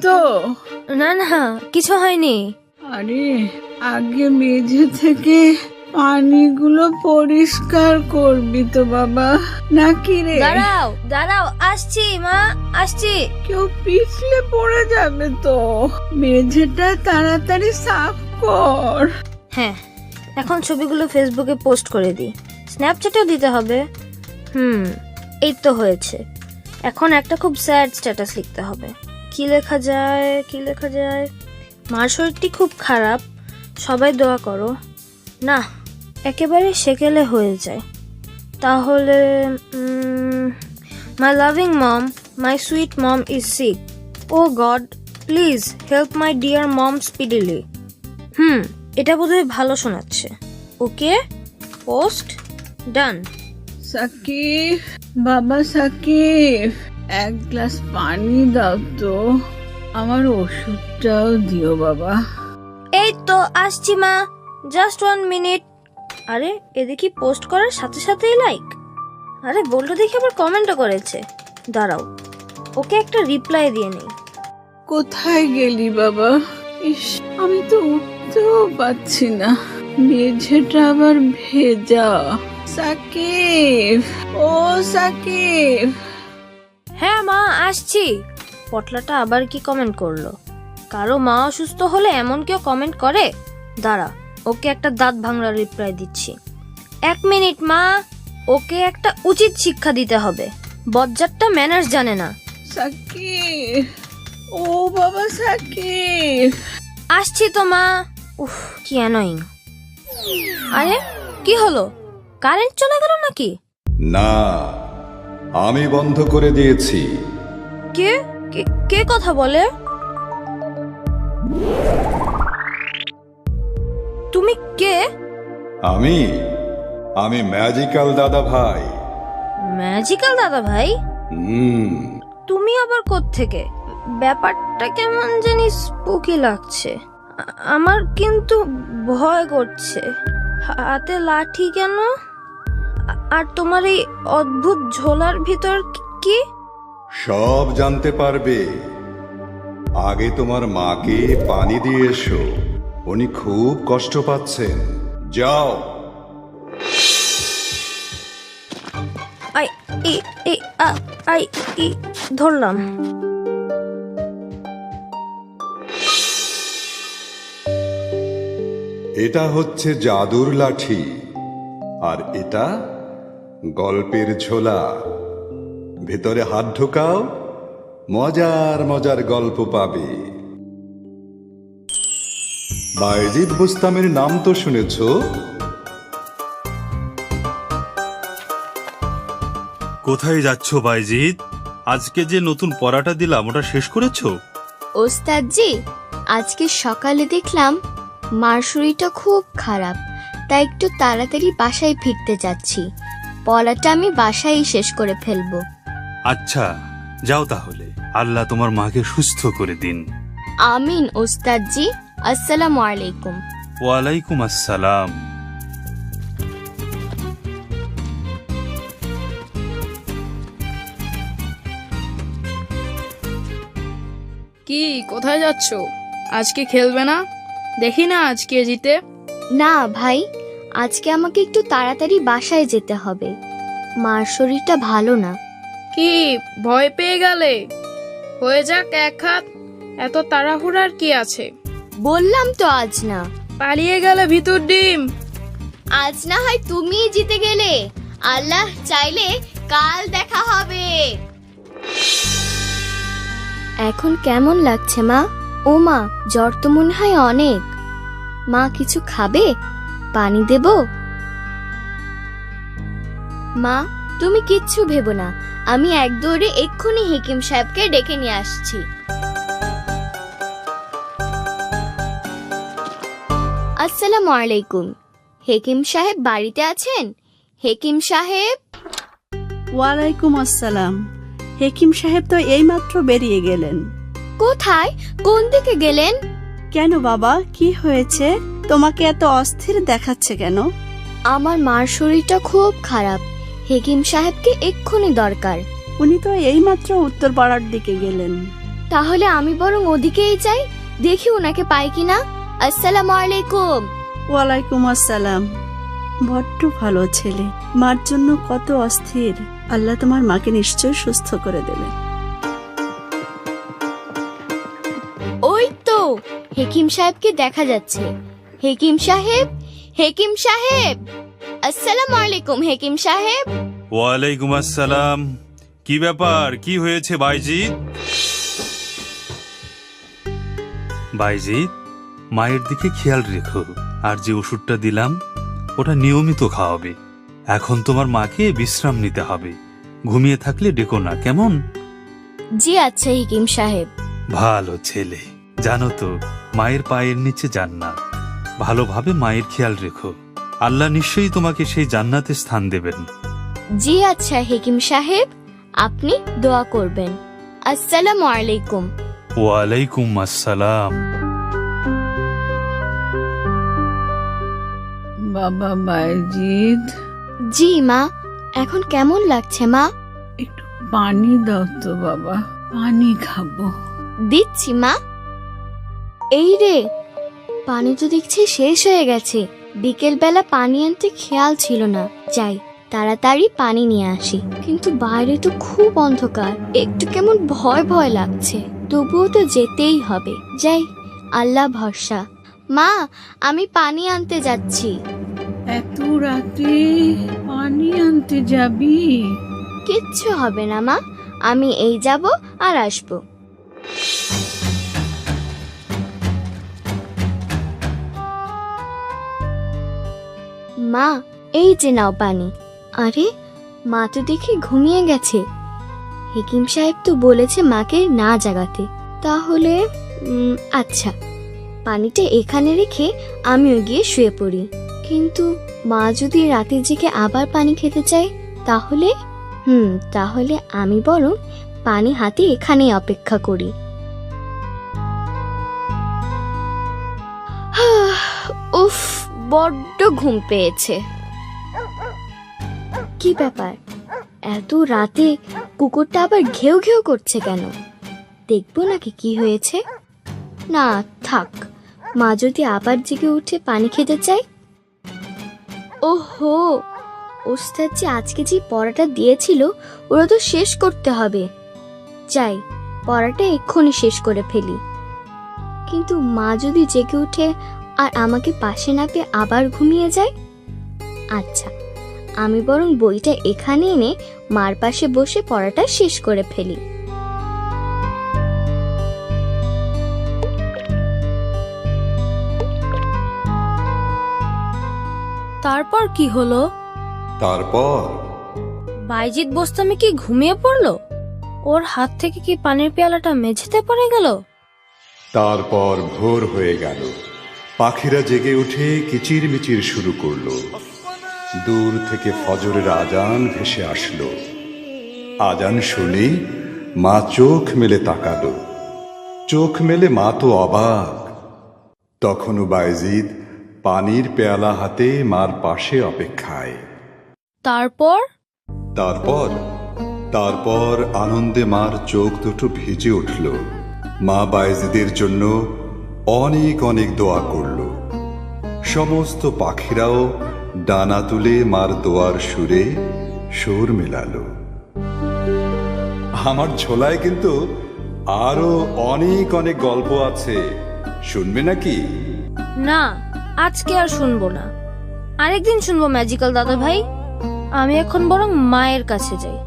তো? না না, কিছু হয়নি। আরে আগে মেঝে থেকে পানিগুলো পরিষ্কার করবি তো বাবা, নাকি রে? দাঁড়াও দাঁড়াও, আসছি মা, আসছি। কেউ পিছলে পড়ে যাবে তো। মেঝেটা তাড়াতাড়ি সাফ কর। হ্যাঁ, এখন ছবিগুলো ফেসবুকে পোস্ট করে দিই, স্ন্যাপচ্যাটেও দিতে হবে। এই তো হয়েছে। এখন একটা খুব স্যাড স্ট্যাটাস লিখতে হবে। কি লেখা যায়? মার শরীরটি খুব খারাপ, সবাই দোয়া করো। না, একেবারে সেকেলে হয়ে যায়। তাহলে my loving mom, my sweet mom is sick. Oh God, please help my dear mom speedily. এটা বোধহয় ভালো শোনাচ্ছে। ওকে, পোস্ট ডান। সাকিব, বাবা সাকিব, এক গ্লাস পানি দাও তো। আমার ওষুধটাও দিও বাবা। এই তো আসছি মা, জাস্ট 1 মিনিট। আরে এদিকে পোস্ট করার সাথে সাথেই লাইক। আরে বলটো দেখি আবার কমেন্টও করেছে। দাঁড়াও, ওকে একটা রিপ্লাই দিয়ে নেই। কোথায় গেলি বাবা? ইস, আমি তো উঠতেও পাচ্ছি না, মেঝেটা আবার ভেজা। সাকিব, ও সাকিব। হ্যাঁ মা, আসছি। পটলাটা আবার কি কমেন্ট করলো? কারো মা অসুস্থ হলে এমন কেউ কমেন্ট করে? দাঁড়া, ওকে একটা দাঁত ভাঙড়া রিপ্লাই দিচ্ছি। 1 মিনিট মা, ওকে একটা উচিত শিক্ষা দিতে হবে। বজ্জাতটা ম্যানার্স জানে না। সাকিব, ও বাবা সাকিব। আসছি তো মা। উফ, কি অ্যানোয়িং। আরে কি হলো? কারেন্ট চলে গেল নাকি? না, আমি বন্ধ করে দিয়েছি। কে কে কথা বলে? তুমি কে? আমি ম্যাজিক্যাল দাদা ভাই। ম্যাজিক্যাল দাদা ভাই? তুমি আবার কোত্থেকে? ব্যাপারটা কেমন জানি স্পুকি লাগছে। আমার কিন্তু ভয় করছে। হাতে লাঠি কেন? আর তোমার এই অদ্ভুত ঝোলার ভিতর কি? সব জানতে পারবে। আগে তোমার মাকে পানি দিয়ে এসো, উনি খুব কষ্ট পাচ্ছেন। যাও। ধরলাম। এটা হচ্ছে জাদুর লাঠি, আর এটা গল্পের ঝোলা। ভেতরে হাত ঢোকাও, মজার মজার গল্প পাবে। বায়েজিদ বুস্তামের নাম তো শুনেছ? কোথায় যাচ্ছ বাইজিদ? আজকে যে নতুন পড়াটা দিলাম ওটা শেষ করেছো? ওস্তাদজি, আজকে সকালে দেখলাম মার শরীরটা খুব খারাপ, তাই একটু তাড়াতাড়ি বাসায় ফিরতে যাচ্ছি। পড়াটা আমি বাসায়ই শেষ করে ফেলবো। আচ্ছা, যাও তাহলে। আল্লাহ তোমার মাকে সুস্থ করে দিন। আমিন ওস্তাদজি। আসসালামু আলাইকুম। ওয়ালাইকুম আসসালাম। কি, কোথায় যাচ্ছ? আজকে খেলবে না? দেখি না আজকে জিতে। না ভাই, আজকে আমাকে একটু তাড়াতাড়ি বাসায় যেতে হবে। মার শরীরটা ভালো না। কি ভয় পেয়ে গেলে? হয়ে যাক এক হাত, এত তাড়াহুড়ার কি আছে? বললাম তো আজ না। পালিয়ে গেলে ভিতর ডিম। আজ না হয় তুমিই জিতে গেলে, আল্লাহ চাইলে কাল দেখা হবে। এখন কেমন লাগছে মা? ও মা, জ্বর তো মনে হয় অনেক। মা কিছু খাবে? পানি দেব? মা তুমি কিচ্ছু ভেবো না, আমি এক দৌড়ে এক্ষুনি হেকিম সাহেবকে ডেকে নিয়ে আসছি। আসসালামু আলাইকুম। হেকিম সাহেব বাড়িতে আছেন? হেকিম সাহেব। ওয়ালাইকুম আসসালাম। হেকিম সাহেব তো এইমাত্র বেরিয়ে গেলেন। কোথায়? কোন দিকে গেলেন? কেন বাবা, কি হয়েছে? তোমাকে এত অস্থির দেখাচ্ছে কেন? আমার মার শরীরটা খুব খারাপ, হেকিম সাহেবকে এক্ষুনি দরকার। উনি তো এইমাত্র উত্তরপাড়ার দিকে গেলেন। তাহলে আমি বরং ওদিকেই যাই, দেখি ওনাকে পাই কিনা। আসসালামু আলাইকুম। ওয়ালাইকুম আসসালাম। বড্ড ভালো ছেলে, মার জন্য কত অস্থির। আল্লাহ তোমার মাকে নিশ্চয় সুস্থ করে দেবে। ওই তো হেকিম সাহেবকে দেখা যাচ্ছে। হেকিম সাহেব, হেকিম সাহেব, আসসালামু আলাইকুম হেকিম সাহেব। ওয়ালাইকুম আসসালাম। কি ব্যাপার, কি হয়েছে বাইজিৎ? বাইজিৎ, মায়ের দিকে খেয়াল রেখো, আর যে ওষুধটা দিলাম ওটা নিয়মিত খাওয়াবে। এখন তোমার মাকে বিশ্রাম নিতে হবে, ঘুমিয়ে থাকলে ডেকো না, কেমন? জি আচ্ছা হেকিম সাহেব। ভালো ছেলে। জানো তো, মায়ের পায়ের নিচে জান্নাত। ভালোভাবে মায়ের খেয়াল রেখো, আল্লাহ নিশ্চয়ই তোমাকে সেই জান্নাতে স্থান দেবেন। জি আচ্ছা হেকিম সাহেব, আপনি দোয়া করবেন। আসসালামু আলাইকুম। ওয়ালাইকুম আসসালাম। বাবা বাইজিৎ, জি মা, এখন কেমন লাগছে মা? একটু পানি দাও তো বাবা, পানি খাবো। দিচ্ছি মা। এই রে, পানি তো দেখছি শেষ হয়ে গেছে। বিকেল বেলা পানি আনতে খেয়াল ছিল না। যাই তাড়াতাড়ি পানি নিয়ে আসি। কিন্তু বাইরে তো খুব অন্ধকার, একটু কেমন ভয় ভয় লাগছে। তবুও তো যেতেই হবে। যাই, আল্লাহ ভরসা। মা, আমি পানি আনতে যাচ্ছি। এত রাতে পানি আনতে যাবি? কিচ্ছু হবে না মা, আমি এই যাব আর আসবো। মা, এই যে নাও পানি। আরে, মা তো দেখি ঘুমিয়ে গেছে। হেকিম সাহেব তো বলেছে মাকে না জাগাতে। তাহলে আচ্ছা, পানিটা এখানে রেখে আমিও গিয়ে শুয়ে পড়ি। কিন্তু মা যদি রাতে জেগে আবার পানি খেতে চায়, তাহলে তাহলে আমি বরং পানি হাতে এখানেই অপেক্ষা করি। উফ, বড্ড ঘুম পেয়েছে। কি ব্যাপার, এত রাতে কুকুরটা আবার ঘেউ ঘেউ করছে কেন? দেখবো নাকি কি হয়েছে। না থাক, মা যদি আবার জেগে উঠে পানি খেতে চায়। ওহো, ওস্তাদ যে আজকে যে পড়াটা দিয়েছিল ওরা তো শেষ করতে হবে। যাই, পড়াটা এক্ষুনি শেষ করে ফেলি। কিন্তু মা যদি জেগে উঠে আর আমাকে পাশে না পেয়ে আবার ঘুমিয়ে যায়। আচ্ছা, আমি বরং বইটা এখানে এনে মার পাশে বসে পড়াটা শেষ করে ফেলি। তারপর কি হলো? তারপর বাইজিৎ বোস্তামি কি ঘুমিয়ে পড়লো? ওর হাত থেকে কি পানির পেয়ালাটা মেঝেতে পড়ে গেল? তারপর ভোর হয়ে গেল। পাখিরা জেগে উঠে কিচিরমিচির শুরু করলো। দূর থেকে ফজরের আজান ভেসে আসলো। আজান শুনে মা চোখ মেলে তাকালো। চোখ মেলে মা তো অবাক। তখনও বাইজিদ পানির পেয়ালা হাতে মার পাশে অপেক্ষায়। তারপর তারপর তারপর আনন্দে মার চোখ দুটো ভিজে উঠল। মা বাইজিদের জন্য অনেক অনেক দোয়া করল। সমস্ত পাখিরাও ডানা তুলে মার দোয়ার সুরে সুর মেলালো। আমার ঝোলায় কিন্তু আরো অনেক অনেক গল্প আছে, শুনবে নাকি? না, আজকে আর শুনবো না, আরেকদিন শুনবো ম্যাজিক্যাল দাদা ভাই। আমি এখন বরং মায়ের কাছে যাই।